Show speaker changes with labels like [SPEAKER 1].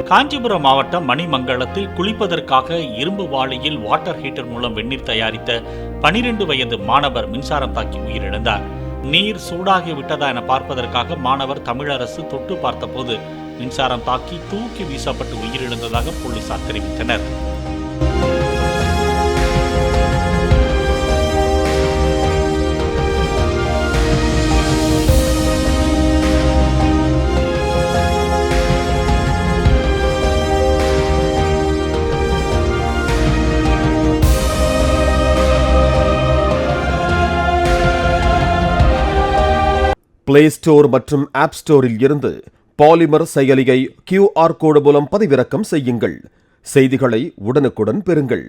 [SPEAKER 1] காஞ்சிபுரம் மாவட்டம் மணிமங்கலத்தில் குளிப்பதற்காக இரும்பு வாளியில் water heater மூலம் வெந்நீர் தயாரித்த 12 வயது மாணவர் மின்சாரம் தாக்கி உயிரிழந்தார். நீர் சூடாகி விட்டதா என பார்ப்பதற்காக மாணவர் தமிழரசு தொட்டு பார்த்தபோது மின்சாரம் தாக்கி தூக்கி வீசப்பட்டு உயிரிழந்ததாக போலீசார் தெரிவித்தனர்.
[SPEAKER 2] பிளே ஸ்டோர் மற்றும் ஆப் ஸ்டோரில் இருந்து பாலிமர் செயலியை QR கோடு மூலம் பதிவிறக்கம் செய்யுங்கள். செய்திகளை உடனுக்குடன் பெறுங்கள்.